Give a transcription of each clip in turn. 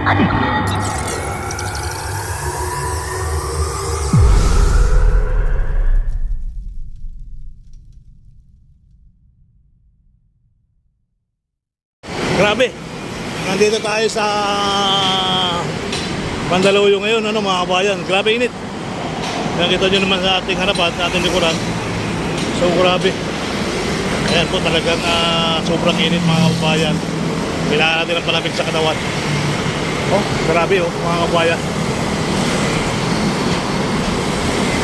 Grabe, nandito tayo sa Mandaluyong ngayon, ano mga kabayan. Grabe init. Nakita nyo naman sa ating harapan, sa ating likuran. So grabe. Ayan po talagang sobrang init mga kabayan. Kailangan natin ng palamig sa katawan. Oh, grabe oh mga kabayan.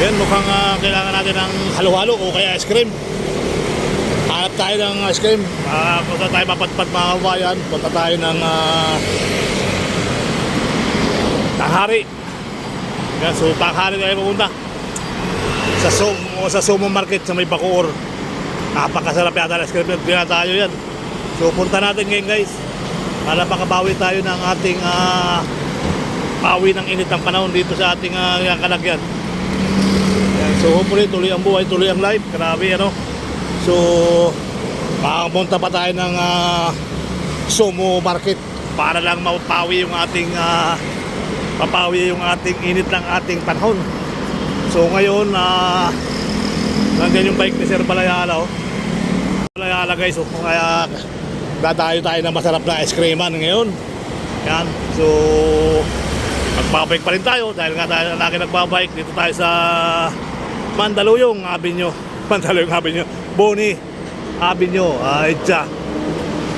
Ayan, mukhang kailangan natin ng halo-halo o kaya ice cream. Hanap tayo ng ice cream. Punta tayo papatpat mga kabayan. Punta tayo ng Tanghari. Yan, so Tanghari tayo pupunta sa Sumo Market sa may Bacoor. Napakasarap yata ng ice cream. Pinatayo yan. So punta natin ngayon guys para makabawi tayo ng ating bawi ng init ng panahon dito sa ating kalagyan. Yan, so hopefully tuloy ang buhay, tuloy ang life. Grabe ano. So makapunta pa tayo ng Sumo Market para lang mapawi yung ating papawi yung ating init ng ating panahon. So ngayon nandiyan yung bike ni Sir Balayala oh. Balayala guys oh. Kaya dadayo tayo ng masarap na ice creaman ngayon. Yan. So magbabike pa rin tayo dahil nga tayo lagi nagbabike. Dito tayo sa Mandaluyong Avenue. Mandaluyong Avenue, Boni Avenue, Edja.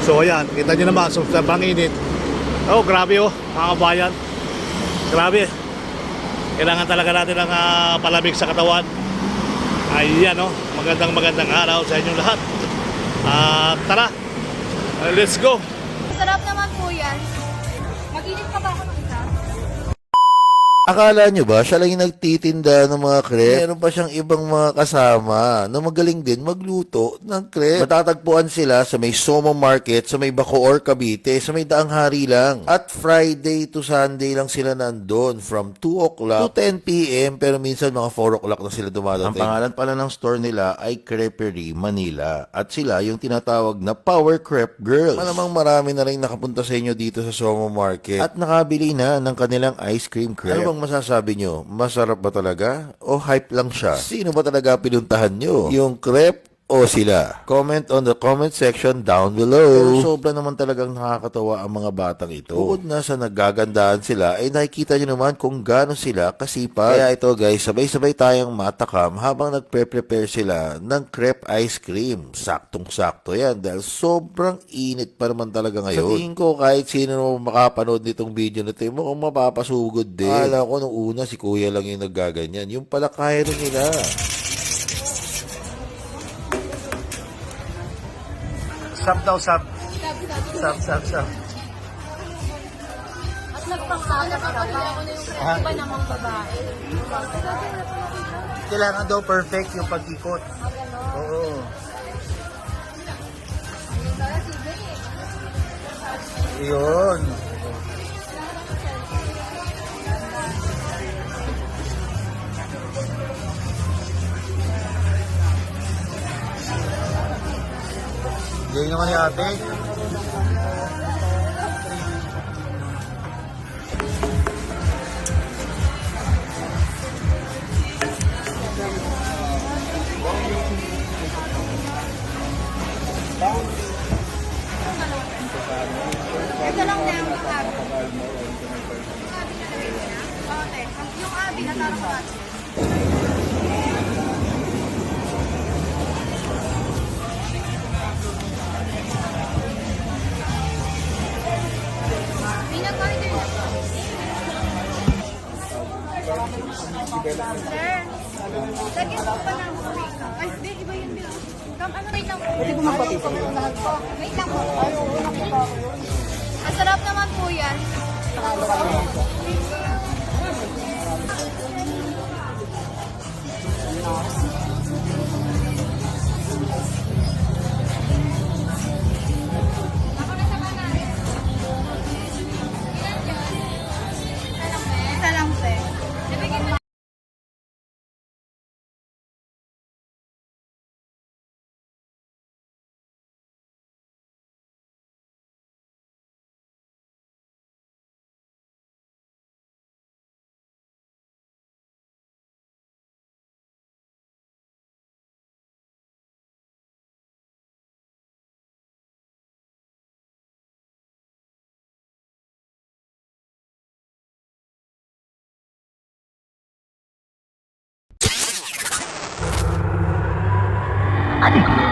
So ayan, kita nyo naman sobrang init. Oh grabe oh mga kabayan. Grabe. Kailangan talaga natin ng palamig sa katawan. Ayan oh, magandang araw sa inyong lahat. Tara, let's go. Sarap naman po yan. Mag-init pa ba ako ng isa? Akala nyo ba siya lang yung nagtitinda ng mga crepe? Meron pa siyang ibang mga kasama na magaling din magluto ng crepe. Matatagpuan sila sa may Sumo Market, sa may Bacoor, Cavite, sa may Daang Hari lang. At Friday to Sunday lang sila nandun from 2 o'clock to 10 p.m. pero minsan mga 4 o'clock na sila dumadating. Ang pangalan pala ng store nila ay Creperie Manila at sila yung tinatawag na Power Crepe Girls. Malamang marami na rin nakapunta sa inyo dito sa Sumo Market at nakabili na ng kanilang ice cream crepe. Ano bang masasabi nyo? Masarap ba talaga? O hype lang siya? Sino ba talaga pinuntahan nyo? Yung crepe o sila? Comment on the comment section down below. Pero sobra naman talagang nakakatawa ang mga batang ito. Bukod na sa nagagandahan sila, ay nakikita nyo naman kung gaano sila kasipag. Kaya ito guys, sabay-sabay tayong matakam habang nagpre-prepare sila ng crepe ice cream. Saktong-sakto yan dahil sobrang init pa naman talaga ngayon. Sa tingin ko kahit sino naman makapanood nitong video na ito, mukhang mapapasugod din. Akala ko nung una si kuya lang yung naggaganyan. Yung pala kaya rin nila. Sab daw, sab. Sab. At nagpangkala ka pala ako na yung iba namang babae. Kailangan daw perfect yung pag-ikot. Oo. Yun. Yan naman ni ate. Ito lang na yung abi. Okay. Yung abi, nataro ko natin. Sir, lagyan mo pa ng makeup. Ay, hindi, iba yun din. Ano, wait lang po. Pwede ko magpapit. Wait lang po. Ang sarap naman po yan. Adik ko